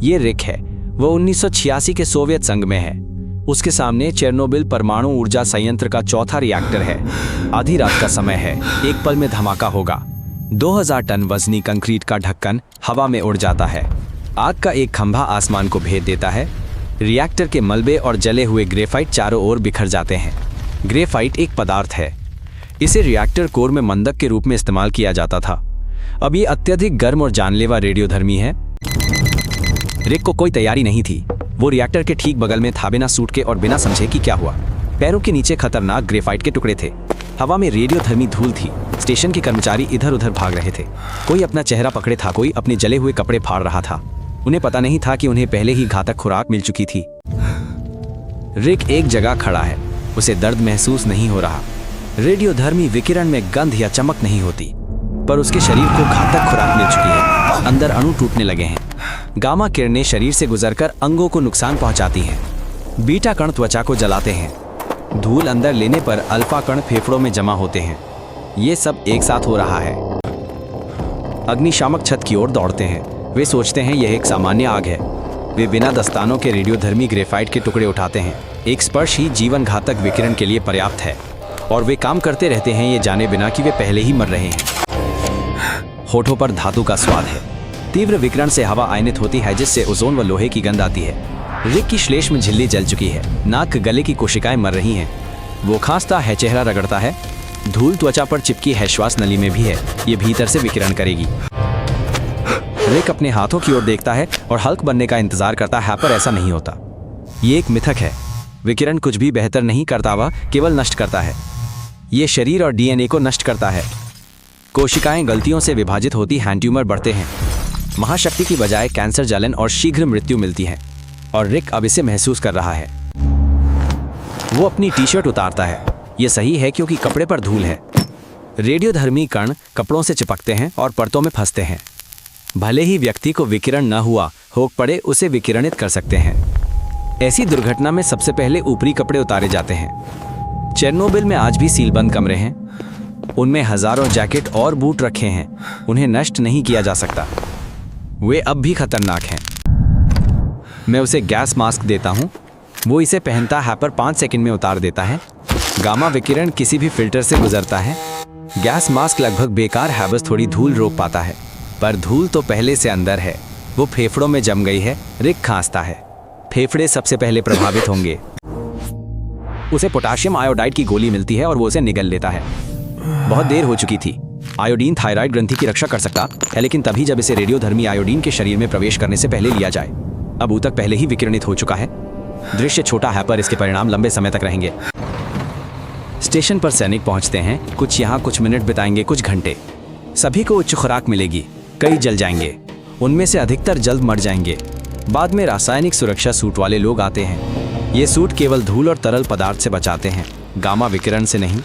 ये रिक है। वो 1986 के सोवियत संघ में है। उसके सामने चेरनोबिल परमाणु ऊर्जा संयंत्र का चौथा रिएक्टर है। आधी रात का समय है। एक पल में धमाका होगा। 2000 टन वजनी कंक्रीट का ढक्कन हवा में उड़ जाता है। आग का एक खंभा आसमान को भेद देता है। रिएक्टर के मलबे और जले हुए ग्रेफाइट चारों ओर बिखर जाते हैं। ग्रेफाइट एक पदार्थ है। इसे रिएक्टर कोर में मंदक के रूप में इस्तेमाल किया जाता था। अब ये अत्यधिक गर्म और जानलेवा रेडियोधर्मी है। रिक को कोई तैयारी नहीं थी। वो रिएक्टर के ठीक बगल में था, बिना सूट के और बिना समझे कि क्या हुआ। पैरों के नीचे खतरनाक ग्रेफाइट के टुकड़े थे। हवा में रेडियोधर्मी धूल थी। स्टेशन के कर्मचारी इधर उधर भाग रहे थे। कोई अपना चेहरा पकड़े था, कोई अपने जले हुए कपड़े फाड़ रहा था। उन्हें पता नहीं था कि उन्हें पहले ही घातक खुराक मिल चुकी थी। रिक एक जगह खड़ा है। उसे दर्द महसूस नहीं हो रहा। रेडियोधर्मी विकिरण में गंध या चमक नहीं होती, पर उसके शरीर को घातक खुराक मिल चुकी है। अंदर अणु टूटने लगे हैं। गामा किरणें शरीर से गुजरकर अंगों को नुकसान पहुंचाती हैं। बीटा कण त्वचा को जलाते हैं। धूल अंदर लेने पर अल्फा कण फेफड़ों में जमा होते हैं। ये सब एक साथ हो रहा है। अग्निशामक छत की ओर दौड़ते हैं। वे सोचते हैं यह एक सामान्य आग है। वे बिना दस्तानों के रेडियोधर्मी ग्रेफाइट के टुकड़े उठाते हैं। एक स्पर्श ही जीवन घातक विकिरण के लिए पर्याप्त है, और वे काम करते रहते हैं ये जाने बिना कि वे पहले ही मर रहे हैं। होठों पर धातु का स्वाद है। तीव्र विकिरण से हवा आयनित होती है, जिससे ओजोन व लोहे की गंध आती है। रिक की श्लेष्म झिल्ली जल चुकी है। नाक गले की कोशिकाएं मर रही हैं। वो खांसता है, चेहरा रगड़ता है। धूल त्वचा पर चिपकी है, श्वास नली में भी है। ये भीतर से विकिरण करेगी। रिक अपने हाथों की ओर देखता है और हल्क बनने का इंतजार करता है, पर ऐसा नहीं होता। ये एक मिथक है। विकिरण कुछ भी बेहतर नहीं करता, वह केवल नष्ट करता है। ये शरीर और डीएनए को नष्ट करता है। कोशिकाएं गलतियों से विभाजित होती हैं, ट्यूमर बढ़ते हैं। महाशक्ति की बजाय कैंसर, जलन और शीघ्र मृत्यु मिलती है, और रिक अब इसे महसूस कर रहा है। वो अपनी टी शर्ट उतारता है। ये सही है क्योंकि कपड़े पर धूल है। रेडियोधर्मी कण कपड़ों से चिपकते हैं और परतों में फंसते हैं। भले ही व्यक्ति को विकिरण न हुआ हो पड़े, उसे विकिरणित कर सकते हैं। ऐसी दुर्घटना में सबसे पहले ऊपरी कपड़े उतारे जाते हैं। चेरनोबिल में आज भी सीलबंद कमरे हैं। उनमें हजारों जैकेट और बूट रखे हैं। उन्हें नष्ट नहीं किया जा सकता। वे अब भी खतरनाक हैं। मैं उसे गैस मास्क देता हूँ। वो इसे पहनता है, पर 5 सेकंड में उतार देता है। गामा विकिरण किसी भी फिल्टर से गुजरता है। गैस मास्क लगभग बेकार है, बस थोड़ी धूल रोक पाता है, पर धूल तो पहले से अंदर है। वो फेफड़ों में जम गई है। रिक खांसता है। फेफड़े सबसे पहले प्रभावित होंगे। उसे पोटाशियम आयोडाइड की गोली मिलती है और वो उसे निगल लेता है। बहुत देर हो चुकी थी। आयोडीन थायराइड ग्रंथि की रक्षा कर सकता है, लेकिन तभी जब इसे रेडियोधर्मी आयोडीन के शरीर में प्रवेश करने से पहले लिया जाए। अब ऊतक पहले ही विकिरणित हो चुका है। दृश्य छोटा है, पर इसके परिणाम लंबे समय तक रहेंगे। स्टेशन पर सैनिक पहुंचते हैं। कुछ यहाँ, कुछ मिनट बिताएंगे, कुछ घंटे। सभी को उच्च खुराक मिलेगी। कई जल जाएंगे। उनमें से अधिकतर जल्द मर जाएंगे। बाद में रासायनिक सुरक्षा सूट वाले लोग आते हैं। ये सूट केवल धूल और तरल पदार्थ से बचाते हैं, गामा विकिरण से नहीं।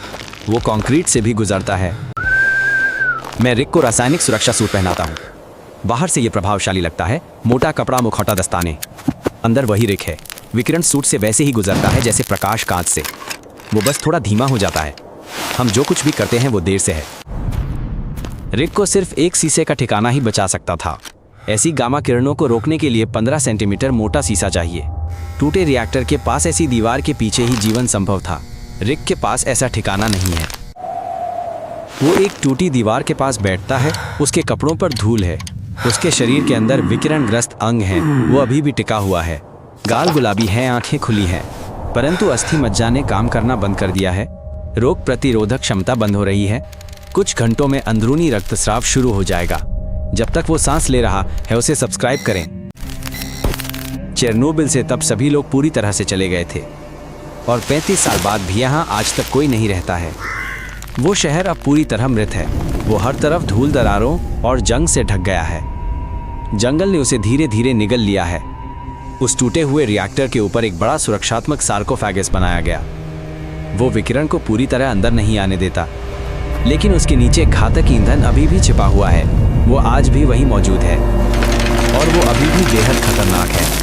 वो कंक्रीट से भी गुजरता है। मैं रिक को रासायनिक सुरक्षा सूट पहनाता हूँ। बाहर से ये प्रभावशाली लगता है। मोटा कपड़ा, मुखौटा, दस्ताने। अंदर वही रिक है। विकिरण सूट से वैसे ही गुजरता है जैसे प्रकाश कांच से। वो बस थोड़ा धीमा हो जाता है। हम जो कुछ भी करते हैं वो देर से है। रिक को सिर्फ एक शीशे का ठिकाना ही बचा सकता था। ऐसी गामा किरणों को रोकने के लिए 15 सेंटीमीटर मोटा शीशा चाहिए। टूटे रिएक्टर के पास ऐसी दीवार के पीछे ही जीवन संभव था। रिक के पास ऐसा ठिकाना नहीं है। वो एक टूटी दीवार के पास बैठता है। उसके कपड़ों पर धूल है। उसके शरीर के अंदर विकिरणग्रस्त अंग हैं। वो अभी भी टिका हुआ है। गाल गुलाबी है, आंखें खुली हैं, परंतु अस्थि मज्जा ने काम करना बंद कर दिया है। रोग प्रतिरोधक क्षमता बंद हो रही है। कुछ घंटों में अंदरूनी रक्तस्राव शुरू हो जाएगा। जब तक वो सांस ले रहा है, उसे सब्सक्राइब करें। चेरनोबिल से तब सभी लोग पूरी तरह से चले गए थे, और 35 साल बाद भी यहाँ आज तक कोई नहीं रहता है। वो शहर अब पूरी तरह मृत है। वो हर तरफ धूल, दरारों और जंग से ढक गया है। जंगल ने उसे धीरे धीरे निगल लिया है। उस टूटे हुए रिएक्टर के ऊपर एक बड़ा सुरक्षात्मक सार्कोफेगस बनाया गया। वो विकिरण को पूरी तरह अंदर नहीं आने देता, लेकिन उसके नीचे घातक ईंधन अभी भी छिपा हुआ है। वो आज भी वहीं मौजूद है, और वो अभी भी बेहद खतरनाक है।